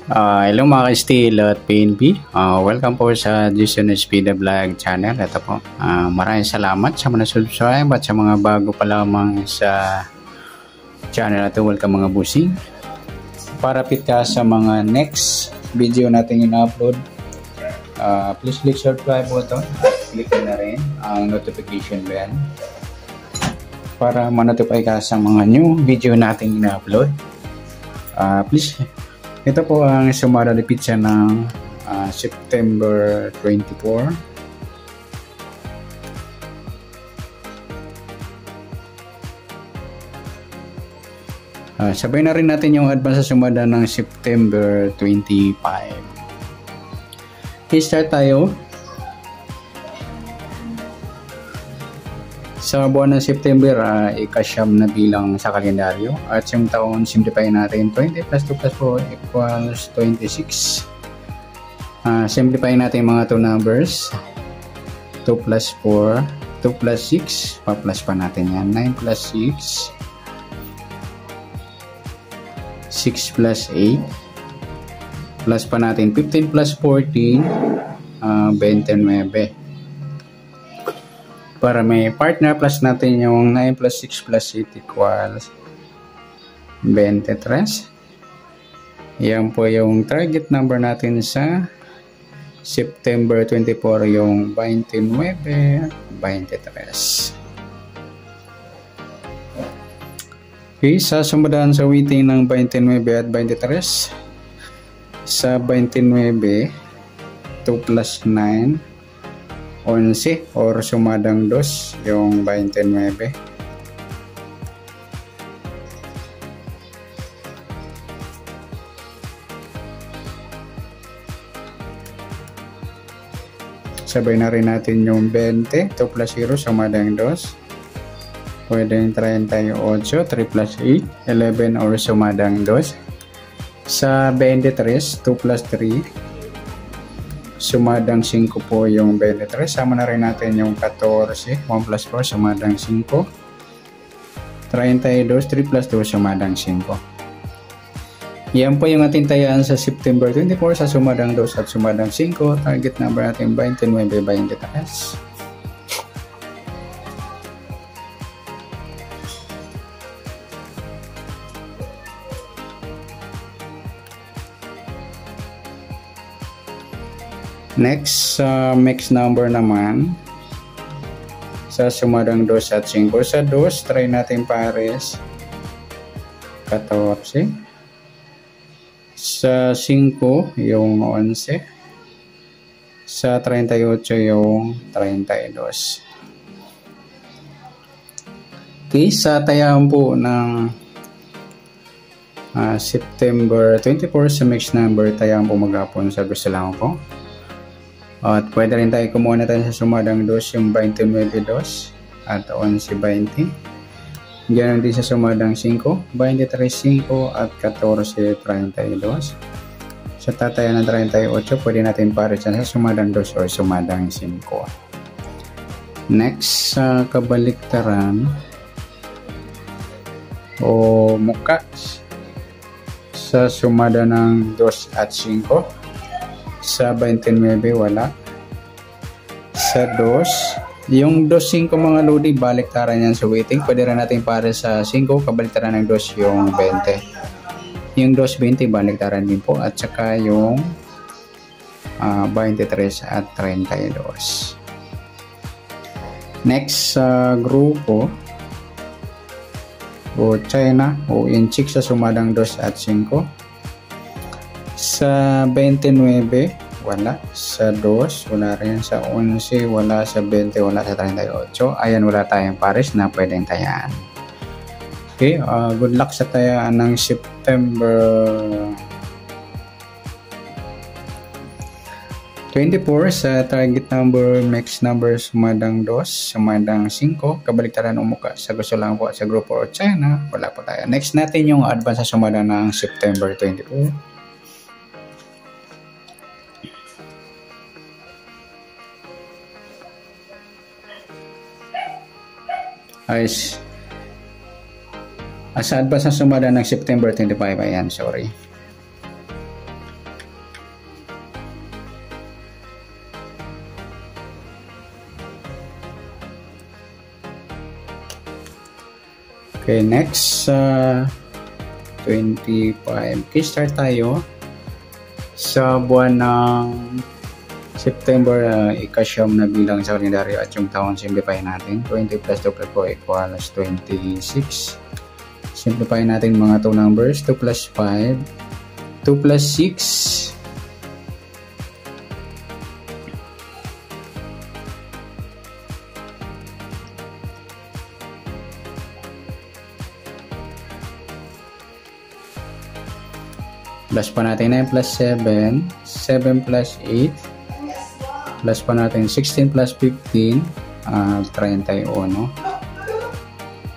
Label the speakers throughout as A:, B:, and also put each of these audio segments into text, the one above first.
A: Hello mga ka-Steel at PNP. Welcome po sa Jason Espida Vlog channel. Ito po. Maraming salamat sa mga subscribe at sa mga bago pa lamang sa channel na ito. Welcome mga busing. Parapit ka sa mga next video natin in-upload. Please click subscribe button at click na rin ang notification bell para ma-notify ka sa mga new video natin in-upload. Please, ito po ang sumada de pizza ng September 24. Sabay na rin natin yung advance sa sumada ng September 25. I-start tayo. Sa buwan ng September, ikasyam na bilang sa kalendaryo. At yung taon, simplify natin. 20 plus 2 plus 4 equals 26. Simplify natin mga 2 numbers. 2 plus 4, 2 plus 6. Pa-plus pa natin yan. 9 plus 6. 6 plus 8. Plus pa natin. 15 plus 14. 29. Para may partner, plus natin yung 9 plus 6 plus 8 equals 23. Yan po yung target number natin sa September 24, yung 29, 23. Okay, sa sumundan sa waiting ng 29 at 23. Sa 29, 2 plus 9, 11 or sumadang 2 yung 29. Sabay na rin natin yung 20. 2 plus 0 sumadang 2. Pwedeng 38. 3 plus 8. 11 or sumadang 2. Sa 23. 2 plus 3. Sumadang 5 po yung 23. Sama na rin natin yung 14. 1 plus 4 sumadang 5. 32. 3 plus 2 sumadang 5. Yan po yung ating tayaan sa September 24 sa sumadang 2 at sumadang 5. Target number natin 29, 23. Next, mix number naman sa sumadang 2 at 5. Sa 2, try natin pares 14. Sa 5, yung 11. Sa 38, yung 32. Okay, sa tayaan po ng September 24 sa mix number, tayaan po maghapon sa gusto lang po. At pwede rin tayo kumuha na tayo sa sumadang 2 yung 29 2 at 11 20. Ganoon din sa sumadang 5, 23 5 at 14 32. Sa tataya ng 38, pwede natin pares sa sumadang 2 o sumadang 5. Next, sa kabaliktaran o muka sa sumada ng 2 at 5. Sa 29 wala. Sa 2, yung 2-5 mga lodi, baliktaran yan sa waiting. Pwede rin natin para sa 5, kabaliktaran ng 2 yung 20. Yung 2-20 baliktaran din po. At saka yung 23 at 32. Next sa grupo o China o inchik sa sumadang 2 at 5. Sa 29, wala. Sa 2, wala rin. Sa 11, wala. Sa 20, wala. Sa 38. Ayan, wala tayong pares na pwedeng tayaan. Okay, good luck sa tayaan ng September 24 sa target number, mix number, sumadang 2, sumadang 5. Kabaliktaran umuka sa gusto lang po sa grupo o China. Wala po tayo. Next natin yung advance sa sumadang ng September 24. Ayos. Sa advance na sumada ng September 25, ayan, sorry. Okay, next 25. Okay, start tayo sa buwan ng September, ikasyam na bilang sa kalendaryo at yung taon simplify natin. 20 plus 2 plus 4 equals 26. Simplify natin mga 2 numbers. 2 plus 5, 2 plus 6, plus pa natin 9 plus 7, 7 plus 8, plus pa natin 16 plus 15, 31.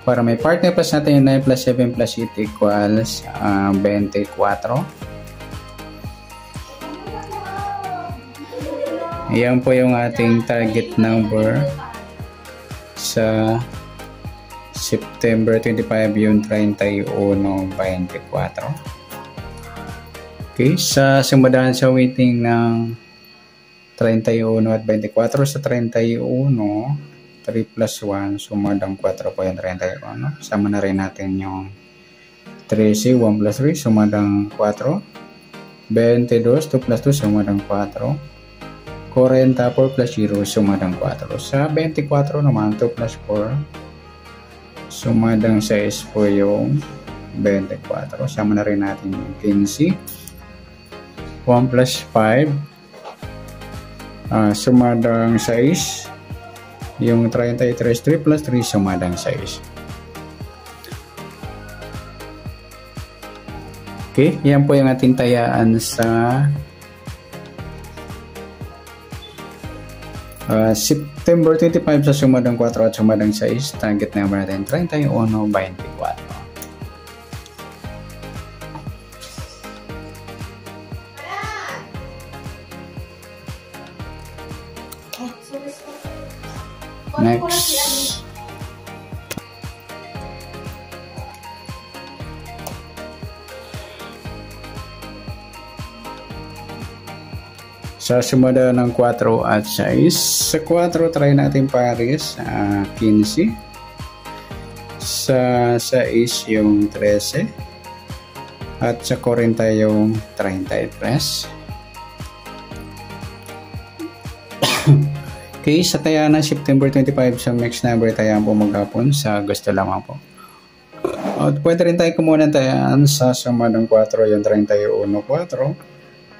A: Para may partner plus natin 9 plus 7 plus 8 equals 24. Ayan po yung ating target number sa September 25, yung 31, 24. Okay, sa sumadahan sa weighting ng 31 at 24, sa 31, 3 plus 1, sumadang 4 po yung 31. Sama na rin natin yung 13, 1 plus 3, sumadang 4. 22, 2 plus 2, sumadang 4. 40, 4 plus 0, sumadang 4. Sa 24 naman, 2 plus 4, sumadang 6 po yung 24. Sama na rin natin yung 15. 1 plus 5, sumadang 6. Yung 33, 3 plus 3, sumadang 6. Okay, yan po yung ating tayaan sa September 25 sa sumadang 4 at sumadang 6. Target number natin 31-24. Next. Sa sumada ng 4 at 6. Sa 4, try natin pares, 15. Sa 6 yung 13. At sa 40 yung 33. Okay, sa tayaan ng September 25 sa next number tayaan po maghapon sa gusto lamang po. At pwede rin tayo kumuha ng tayaan sa sumadang 4 yung 31, 4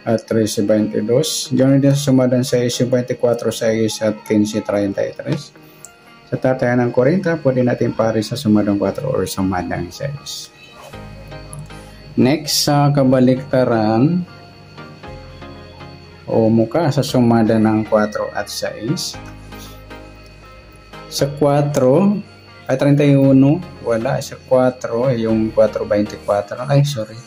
A: at 13, 22. Diyan din sa sumadang 6 yung 24, 6 at 15, 33. Sa tatayaan ng 40, pwede natin pare sa sumadang 4 or sumadang 6. Next, sa kabaliktaran o muka sa sumada ng 4 at 6. Sa 4 ay 31, wala. Sa 4 yung 4.24, ay sorry,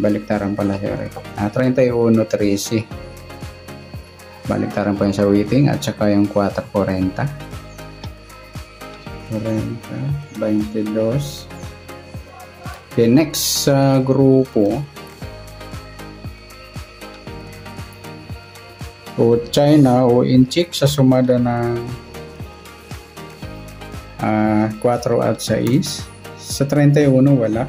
A: baliktaran pala, sorry. 31, 13, baliktaran pa yung sa weighting, at saka yung 4.40, 22. Okay, next sa grupo o China o Inchik sa sumada ng 4 at 6. Sa 31 wala.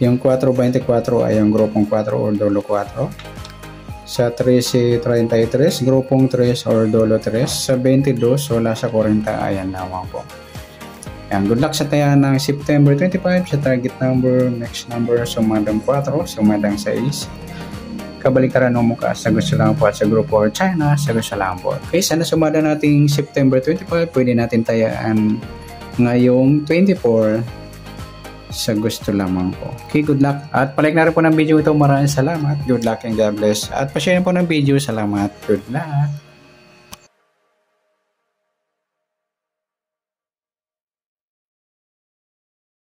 A: Yung 4.24 ay yung grupong 4 or dolo 4. Sa 13.33 grupong 3 or dolo 3. Sa 22 wala. Sa 40 ayan naman po. Yan, good luck sa tayaan ng September 25 sa target number, next number sumadang 4, sumadang 6. Kabaliktaran mo ka sa gusto lang po at sa grupo or China sa gusto lang po. Okay, sana sumada nating September 25, pwede natin tayaan ngayong 24 sa gusto lamang po. Okay, good luck. At palike na rin po ng video ito. Maraming salamat. Good luck and God bless. At pa-share po ng video. Salamat. Good luck.